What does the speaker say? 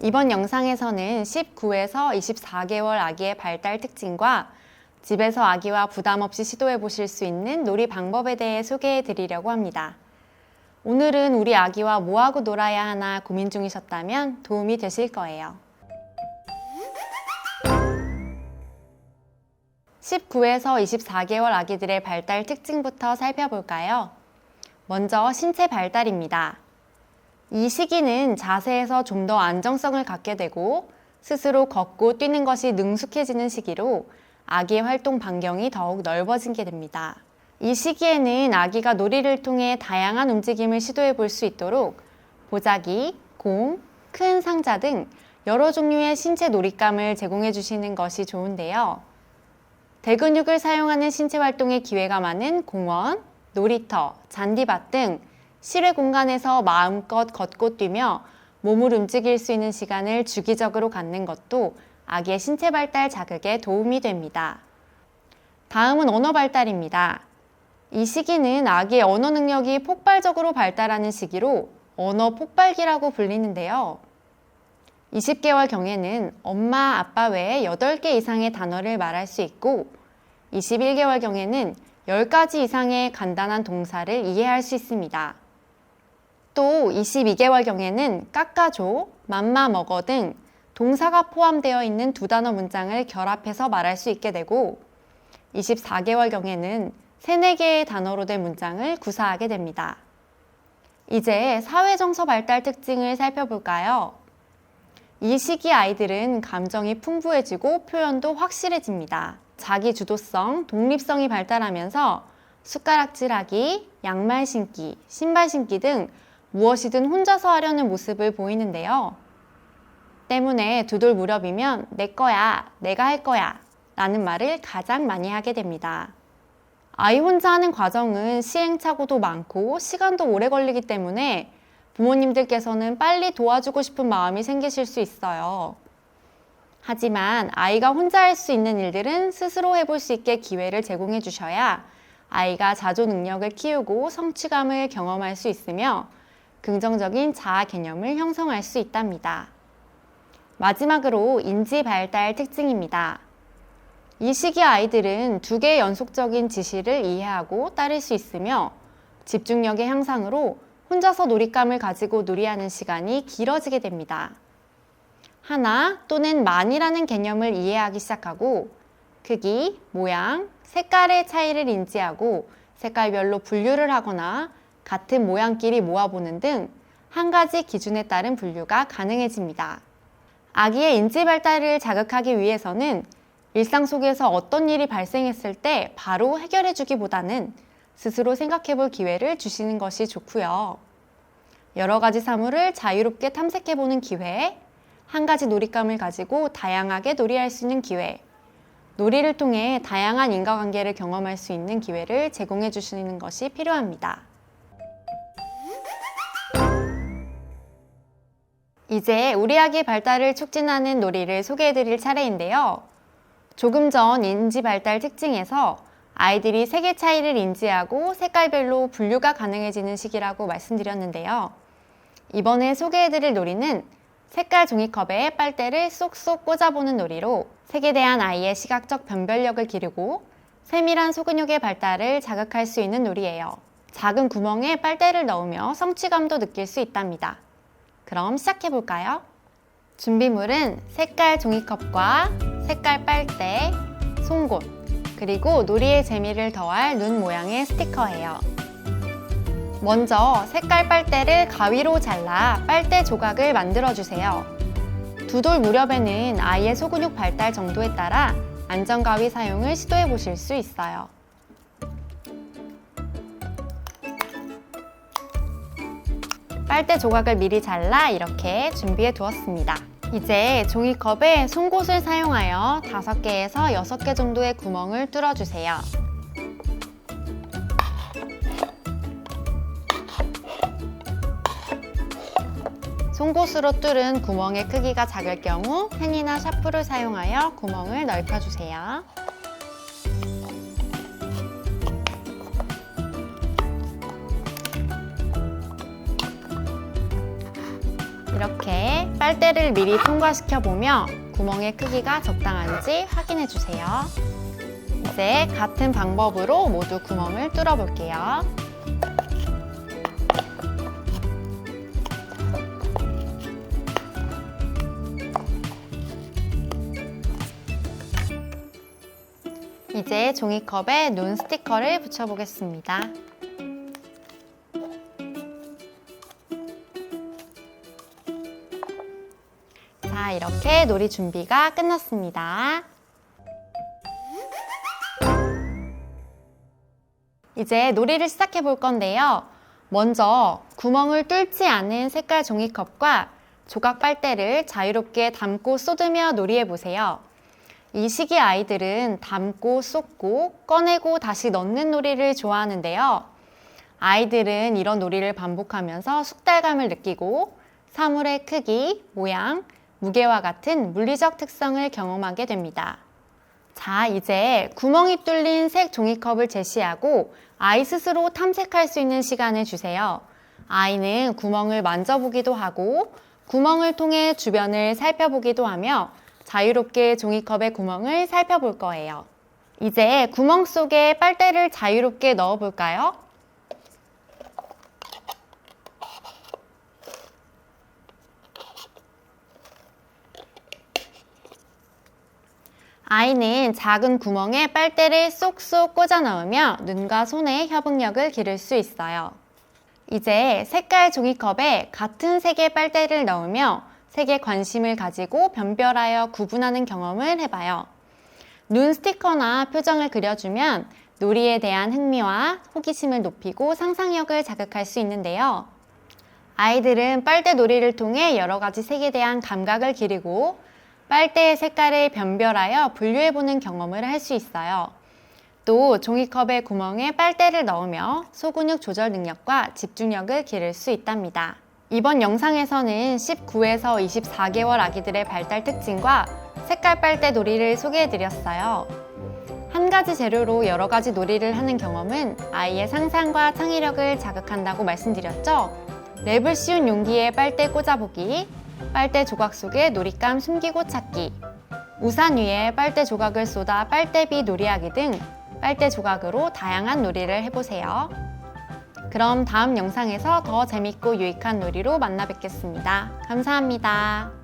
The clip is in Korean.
이번 영상에서는 19에서 24개월 아기의 발달 특징과 집에서 아기와 부담 없이 시도해 보실 수 있는 놀이 방법에 대해 소개해 드리려고 합니다. 오늘은 우리 아기와 뭐하고 놀아야 하나 고민 중이셨다면 도움이 되실 거예요. 19에서 24개월 아기들의 발달 특징부터 살펴볼까요? 먼저 신체 발달입니다. 이 시기는 자세에서 좀 더 안정성을 갖게 되고 스스로 걷고 뛰는 것이 능숙해지는 시기로 아기의 활동 반경이 더욱 넓어지게 됩니다. 이 시기에는 아기가 놀이를 통해 다양한 움직임을 시도해 볼 수 있도록 보자기, 공, 큰 상자 등 여러 종류의 신체 놀잇감을 제공해 주시는 것이 좋은데요. 대근육을 사용하는 신체 활동의 기회가 많은 공원, 놀이터, 잔디밭 등 실외 공간에서 마음껏 걷고 뛰며 몸을 움직일 수 있는 시간을 주기적으로 갖는 것도 아기의 신체 발달 자극에 도움이 됩니다. 다음은 언어 발달입니다. 이 시기는 아기의 언어 능력이 폭발적으로 발달하는 시기로 언어 폭발기라고 불리는데요. 20개월 경에는 엄마, 아빠 외에 8개 이상의 단어를 말할 수 있고 21개월 경에는 10가지 이상의 간단한 동사를 이해할 수 있습니다. 또 22개월 경에는 깎아줘, 맘마 먹어 등 동사가 포함되어 있는 2단어 문장을 결합해서 말할 수 있게 되고 24개월 경에는 3, 4개의 단어로 된 문장을 구사하게 됩니다. 이제 사회정서 발달 특징을 살펴볼까요? 이 시기 아이들은 감정이 풍부해지고 표현도 확실해집니다. 자기 주도성, 독립성이 발달하면서 숟가락질하기, 양말 신기, 신발 신기 등 무엇이든 혼자서 하려는 모습을 보이는데요. 때문에 2돌 무렵이면 내 거야, 내가 할 거야 라는 말을 가장 많이 하게 됩니다. 아이 혼자 하는 과정은 시행착오도 많고 시간도 오래 걸리기 때문에 부모님들께서는 빨리 도와주고 싶은 마음이 생기실 수 있어요. 하지만 아이가 혼자 할 수 있는 일들은 스스로 해볼 수 있게 기회를 제공해 주셔야 아이가 자조 능력을 키우고 성취감을 경험할 수 있으며 긍정적인 자아 개념을 형성할 수 있답니다. 마지막으로 인지 발달 특징입니다. 이 시기 아이들은 2개의 연속적인 지시를 이해하고 따를 수 있으며 집중력의 향상으로 혼자서 놀잇감을 가지고 놀이하는 시간이 길어지게 됩니다. 하나 또는 많이라는 개념을 이해하기 시작하고 크기, 모양, 색깔의 차이를 인지하고 색깔별로 분류를 하거나 같은 모양끼리 모아보는 등 한 가지 기준에 따른 분류가 가능해집니다. 아기의 인지 발달을 자극하기 위해서는 일상 속에서 어떤 일이 발생했을 때 바로 해결해 주기보다는 스스로 생각해 볼 기회를 주시는 것이 좋고요. 여러 가지 사물을 자유롭게 탐색해 보는 기회, 한 가지 놀잇감을 가지고 다양하게 놀이할 수 있는 기회, 놀이를 통해 다양한 인과관계를 경험할 수 있는 기회를 제공해 주시는 것이 필요합니다. 이제 우리 아기 발달을 촉진하는 놀이를 소개해 드릴 차례인데요. 조금 전 인지 발달 특징에서 아이들이 색의 차이를 인지하고 색깔별로 분류가 가능해지는 시기라고 말씀드렸는데요. 이번에 소개해 드릴 놀이는 색깔 종이컵에 빨대를 쏙쏙 꽂아보는 놀이로 색에 대한 아이의 시각적 변별력을 기르고 세밀한 소근육의 발달을 자극할 수 있는 놀이예요. 작은 구멍에 빨대를 넣으며 성취감도 느낄 수 있답니다. 그럼 시작해 볼까요? 준비물은 색깔 종이컵과 색깔 빨대, 송곳, 그리고 놀이의 재미를 더할 눈 모양의 스티커예요. 먼저 색깔 빨대를 가위로 잘라 빨대 조각을 만들어주세요. 2돌 무렵에는 아이의 소근육 발달 정도에 따라 안전가위 사용을 시도해 보실 수 있어요. 빨대 조각을 미리 잘라 이렇게 준비해 두었습니다. 이제 종이컵에 송곳을 사용하여 5개에서 6개 정도의 구멍을 뚫어주세요. 송곳으로 뚫은 구멍의 크기가 작을 경우 펜이나 샤프를 사용하여 구멍을 넓혀주세요. 이렇게 빨대를 미리 통과시켜보며 구멍의 크기가 적당한지 확인해주세요. 이제 같은 방법으로 모두 구멍을 뚫어볼게요. 이제 종이컵에 눈 스티커를 붙여보겠습니다. 자, 이렇게 놀이 준비가 끝났습니다. 이제 놀이를 시작해 볼 건데요. 먼저 구멍을 뚫지 않은 색깔 종이컵과 조각 빨대를 자유롭게 담고 쏟으며 놀이해 보세요. 이 시기 아이들은 담고 쏟고 꺼내고 다시 넣는 놀이를 좋아하는데요. 아이들은 이런 놀이를 반복하면서 숙달감을 느끼고 사물의 크기, 모양, 무게와 같은 물리적 특성을 경험하게 됩니다. 자, 이제 구멍이 뚫린 색 종이컵을 제시하고 아이 스스로 탐색할 수 있는 시간을 주세요. 아이는 구멍을 만져보기도 하고 구멍을 통해 주변을 살펴보기도 하며 자유롭게 종이컵의 구멍을 살펴볼 거예요. 이제 구멍 속에 빨대를 자유롭게 넣어볼까요? 아이는 작은 구멍에 빨대를 쏙쏙 꽂아 넣으며 눈과 손의 협응력을 기를 수 있어요. 이제 색깔 종이컵에 같은 색의 빨대를 넣으며 색에 관심을 가지고 변별하여 구분하는 경험을 해봐요. 눈 스티커나 표정을 그려주면 놀이에 대한 흥미와 호기심을 높이고 상상력을 자극할 수 있는데요. 아이들은 빨대 놀이를 통해 여러 가지 색에 대한 감각을 기르고 빨대의 색깔을 변별하여 분류해보는 경험을 할 수 있어요. 또 종이컵의 구멍에 빨대를 넣으며 소근육 조절 능력과 집중력을 기를 수 있답니다. 이번 영상에서는 19에서 24개월 아기들의 발달 특징과 색깔 빨대 놀이를 소개해드렸어요. 한 가지 재료로 여러 가지 놀이를 하는 경험은 아이의 상상과 창의력을 자극한다고 말씀드렸죠. 랩을 씌운 용기에 빨대 꽂아보기, 빨대 조각 속에 놀잇감 숨기고 찾기, 우산 위에 빨대 조각을 쏟아 빨대비 놀이하기 등 빨대 조각으로 다양한 놀이를 해보세요. 그럼 다음 영상에서 더 재밌고 유익한 놀이로 만나 뵙겠습니다. 감사합니다.